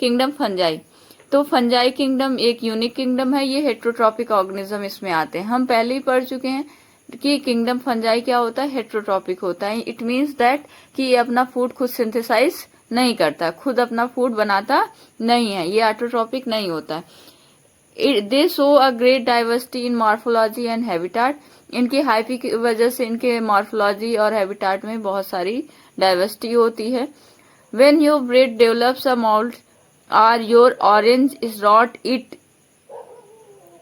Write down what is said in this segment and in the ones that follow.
Kingdom fungi. तो fungi kingdom एक unique kingdom है, ये हेट्रोट्रॉपिक ऑर्गेनिज्म इसमें आते हैं। हम पहले ही पढ़ चुके हैं कि किंगडम फंजाई क्या होता है, हेट्रोट्रॉपिक होता है। इट मीन्स दैट कि ये अपना फूड खुद सिंथेसाइज नहीं करता, खुद अपना फूड बनाता नहीं है, ये ऑटोट्रॉपिक नहीं होता है। दे show a great diversity in morphology and habitat. इनकी हाइफी की वजह से इनके मॉर्फोलॉजी और हैबिटाट में बहुत सारी डाइवर्सिटी होती है। When your bread develops a mold or your orange is rot, it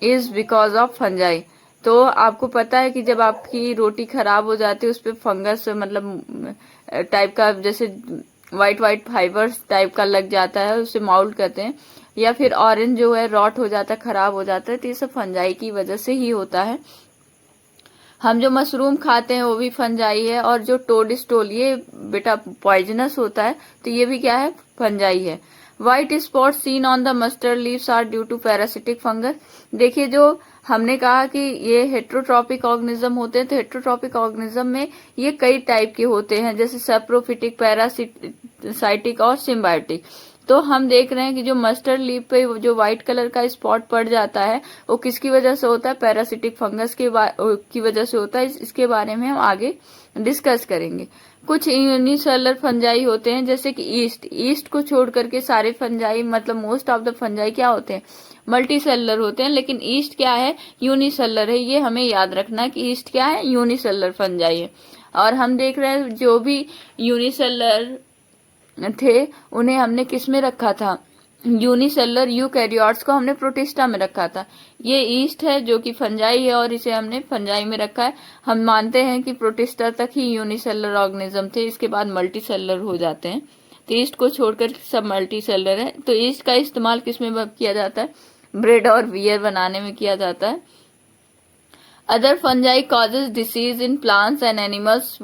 is because of fungi। तो आपको पता है कि जब आपकी रोटी खराब हो जाती है उस पर फंगस मतलब टाइप का जैसे व्हाइट व्हाइट फाइबर्स टाइप का लग जाता है, उसे माउल्ड कहते हैं। या फिर ऑरेंज जो है रॉट हो जाता है, खराब हो जाता है, तो ये सब फंजाई की वजह से ही होता है। हम जो मशरूम खाते हैं वो भी फंजाई है, और जो टोडस्टोल ये बेटा पॉइजनस होता है, तो ये भी क्या है, फंजाई है। White spot seen on the mustard leaves are due to parasitic fungus. देखिए जो हमने कहा कि ये हेट्रोट्रॉपिक ऑर्गेनिज्म होते हैं, तो हेट्रोट्रॉपिक ऑर्गेनिज्म में ये कई टाइप के होते हैं, जैसे सैप्रोफिटिक, पैरासाइटिक और सिम्बायोटिक। तो हम देख रहे हैं कि जो मस्टर्ड लीफ पे जो व्हाइट कलर का स्पॉट पड़ जाता है वो किसकी वजह से होता है, पैरासिटिक फंगस की वजह से होता है। इसके बारे में हम आगे डिस्कस करेंगे। कुछ यूनिसेलुलर फंजाई होते हैं जैसे कि ईस्ट को छोड़ करके सारे फंजाई मतलब मोस्ट ऑफ द फंजाई क्या होते हैं, मल्टी सेलुलर होते हैं। लेकिन ईस्ट क्या है, यूनिसेलुलर है। ये हमें याद रखना है कि ईस्ट क्या है, यूनिसेलुलर फंजाई है। और हम देख रहे हैं जो भी यूनिसेलुलर थे उन्हें हमने किस में रखा था, यूनिसेलुलर यूकैरियोट्स को हमने प्रोटिस्टा में रखा था। ये ईस्ट है जो कि फंजाई है और इसे हमने फंजाई में रखा है। हम मानते हैं कि प्रोटिस्टा तक ही यूनिसेलुलर ऑर्गेनिज्म थे, इसके बाद मल्टी सेलुलर हो जाते हैं। तो ईस्ट को छोड़कर सब मल्टी सेलुलर है। तो ईस्ट का इस्तेमाल किस में किया जाता है, ब्रेड और बियर बनाने में किया जाता है। Other fungi causes disease in plants and animals.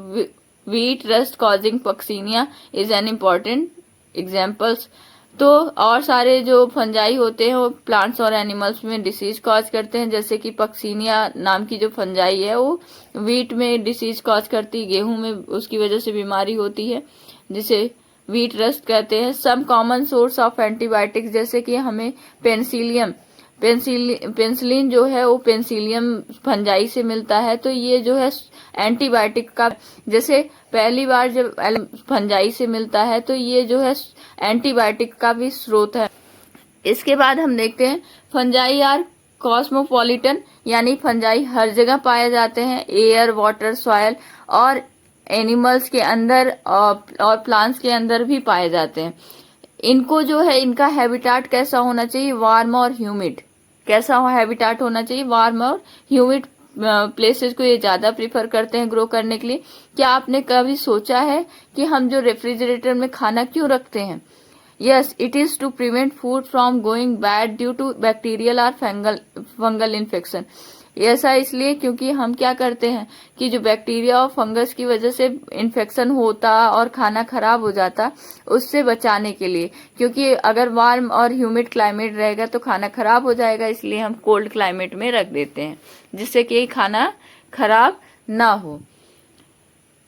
wheat rust causing Puccinia is an important examples। तो और सारे जो फंजाई होते हैं वो प्लांट्स और एनिमल्स में डिसीज कॉज करते हैं, जैसे कि पक्सीनिया नाम की जो फंजाई है वो वीट में डिसीज कॉज करती है, गेहूं में उसकी वजह से बीमारी होती है जिसे वीट रस्ट कहते हैं। Some common source of antibiotics जैसे कि हमें पेंसिलिन जो है वो पेंसिलियम फंजाई से मिलता है। तो ये जो है एंटीबायोटिक का, जैसे पहली बार जब फंजाई से मिलता है तो ये जो है एंटीबायोटिक का भी स्रोत है। इसके बाद हम देखते हैं फंजाई आर कॉस्मोपॉलिटन, यानी फंजाई हर जगह पाए जाते हैं, एयर, वाटर, सॉयल और एनिमल्स के अंदर और प्लांट्स के अंदर भी पाए जाते हैं। इनको जो है इनका हैबिटाट कैसा होना चाहिए, वार्म और ह्यूमिड। कैसा हैबिटाट होना चाहिए, वार्म और ह्यूमिड प्लेसेस को ये ज्यादा प्रीफर करते हैं ग्रो करने के लिए। क्या आपने कभी सोचा है कि हम जो रेफ्रिजरेटर में खाना क्यों रखते हैं? Yes, it is to prevent food from going bad due to bacterial और फंगल इन्फेक्शन। ऐसा इसलिए क्योंकि हम क्या करते हैं कि जो बैक्टीरिया और फंगस की वजह से इन्फेक्शन होता और खाना खराब हो जाता, उससे बचाने के लिए, क्योंकि अगर वार्म और ह्यूमिड क्लाइमेट रहेगा तो खाना खराब हो जाएगा, इसलिए हम कोल्ड क्लाइमेट में रख देते हैं जिससे कि खाना खराब ना हो।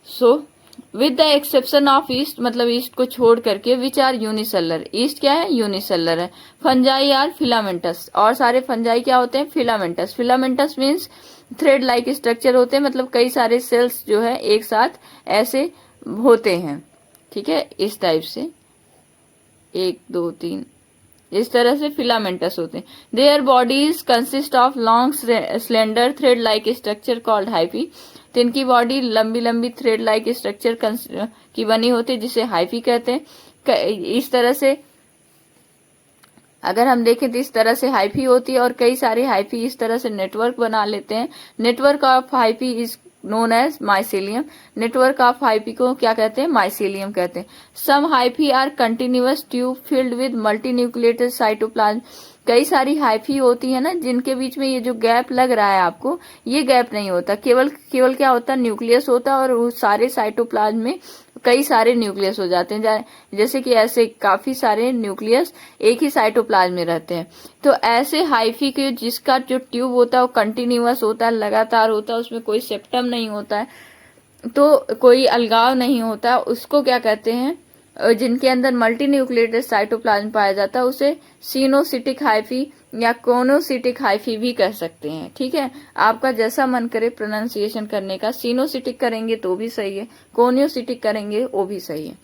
So with the exception of east, मतलब ईस्ट को छोड़ करके, विच आर यूनिसेलर। ईस्ट क्या है, यूनिसेलर है। फंजाई आर फिलामेंटस, और सारे फंजाई क्या होते हैं, filamentous. Filamentous means thread like structure होते हैं, मतलब कई सारे सेल्स जो है एक साथ ऐसे होते हैं, ठीक है, इस टाइप से 1 2 3 इस तरह से फिलामेंटस होते हैं। Their bodies consist of long slender thread like structure called hyphae. तो इनकी बॉडी लंबी लंबी थ्रेड लाइक स्ट्रक्चर की बनी होती है जिसे हाइफी कहते हैं। इस तरह से अगर हम देखें तो इस तरह से हाइफी होती है, और कई सारे हाइफी इस तरह से नेटवर्क बना लेते हैं। Network of hyphae is known as mycelium. Network of hyphae को क्या कहते हैं, माइसेलियम कहते हैं। Some hyphae are continuous tube filled with multinucleated cytoplasm. कई सारी हाइफी होती है ना जिनके बीच में ये जो गैप लग रहा है आपको, ये गैप नहीं होता, केवल क्या होता है, न्यूक्लियस होता है, और उस सारे साइटोप्लाज्म में कई सारे न्यूक्लियस हो जाते हैं, जैसे कि ऐसे काफी सारे न्यूक्लियस एक ही साइटोप्लाज्म में रहते हैं। तो ऐसे हाइफी के जिसका जो ट्यूब होता है वो कंटिन्यूअस होता है, लगातार होता है, उसमें कोई सेप्टम नहीं होता है, तो कोई अलगाव नहीं होता, उसको क्या कहते हैं, जिनके अंदर मल्टी न्यूक्लिएटेड साइटोप्लाज्म पाया जाता है उसे सिनोसिटिक हाइफी या कोनोसिटिक हाइफी भी कह सकते हैं। ठीक है, आपका जैसा मन करे प्रोनाउंसिएशन करने का, सिनोसिटिक करेंगे तो भी सही है, कोनियोसिटिक करेंगे वो भी सही है।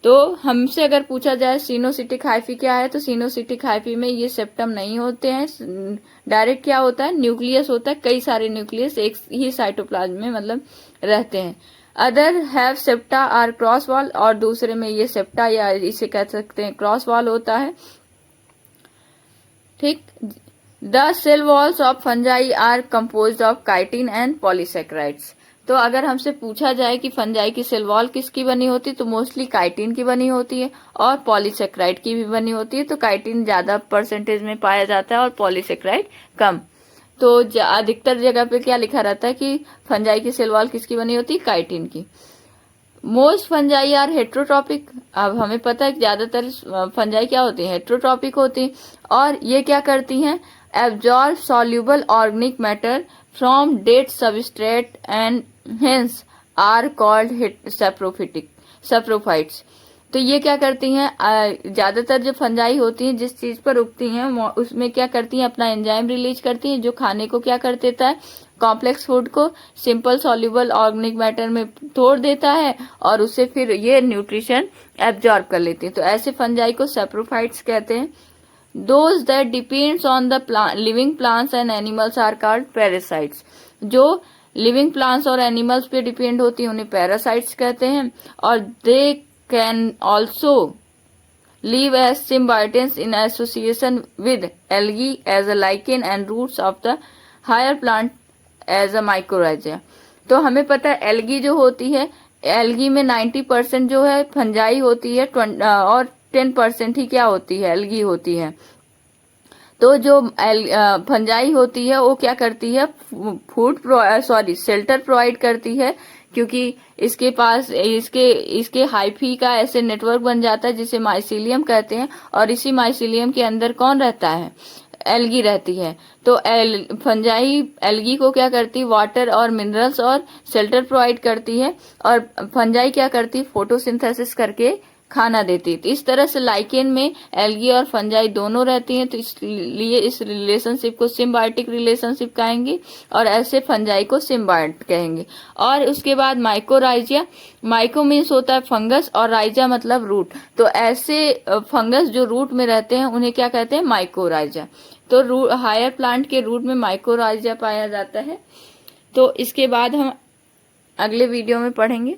तो हमसे अगर पूछा जाए सिनोसिटिक हाइफी क्या है, तो सिनोसिटिक हाइफी में ये सेप्टम नहीं होते हैं, डायरेक्ट क्या होता है, न्यूक्लियस होता है, कई सारे न्यूक्लियस एक ही साइटोप्लाज्म में मतलब रहते हैं। Other have septa are cross wall, और दूसरे में ये सेप्टा या इसे कह सकते हैं क्रॉस वॉल होता है। ठीक, the cell walls of fungi are composed of chitin and polysaccharides. तो अगर हमसे पूछा जाए कि फंजाई की सेल वॉल किसकी बनी होती है, तो मोस्टली काइटिन की बनी होती है और पॉलीसेक्राइड की भी बनी होती है। तो काइटिन ज्यादा परसेंटेज में पाया जाता है और पॉलीसेक्राइड कम। तो अधिकतर जगह पे क्या लिखा रहता है कि फंजाई की सेल वॉल किसकी बनी होती है, काइटिन की। Most fungi are heterotrophic. अब हमें पता है कि ज्यादातर फंजाई क्या होती है, हेट्रोट्रॉपिक होती है, और ये क्या करती हैं, absorb soluble organic matter from dead substrate and hence are called saprophytes. तो ये क्या करती हैं, ज्यादातर जो फंजाई होती हैं जिस चीज पर उगती हैं उसमें क्या करती हैं, अपना एंजाइम रिलीज करती हैं जो खाने को क्या कर देता है, कॉम्प्लेक्स फूड को सिंपल सॉल्युबल ऑर्गेनिक मैटर में तोड़ देता है और उससे फिर ये न्यूट्रिशन एब्जॉर्ब कर लेती है। तो ऐसे फंजाई को सैप्रोफाइट्स कहते हैं। Those that depends on the living plants and animals are called parasites. जो लिविंग प्लांट्स और एनिमल्स पे डिपेंड होती है उन्हें पैरासाइट्स कहते हैं। और they can also live as symbiotes in association with algae as a lichen and roots of the higher plant as a mycorrhiza। तो हमें पता है एल्गी जो होती है, एल्गी में 90% जो है फंजाई होती है और 10% ही क्या होती है, एल्गी होती है। तो जो फंजाई होती है वो क्या करती है, शेल्टर प्रोवाइड करती है, क्योंकि इसके पास इसके हाइफी का ऐसे नेटवर्क बन जाता है जिसे माइसीलियम कहते हैं, और इसी माइसीलियम के अंदर कौन रहता है, एल्गी रहती है। तो फंजाई एल्गी को क्या करती है, वाटर और मिनरल्स और शेल्टर प्रोवाइड करती है, और फंजाई क्या करती है, फोटोसिंथेसिस करके खाना देती है। तो इस तरह से लाइकेन में एल्गी और फंजाई दोनों रहती हैं, तो इसलिए इस रिलेशनशिप को सिम्बायोटिक रिलेशनशिप कहेंगे और ऐसे फंजाई को सिम्बायोट कहेंगे। और उसके बाद माइकोराइजिया, माइको मीन्स होता है फंगस और राइजा मतलब रूट। तो ऐसे फंगस जो रूट में रहते हैं उन्हें क्या कहते हैं, माइकोराइजा। तो हायर प्लांट के रूट में माइकोराइजा पाया जाता है। तो इसके बाद हम अगले वीडियो में पढ़ेंगे।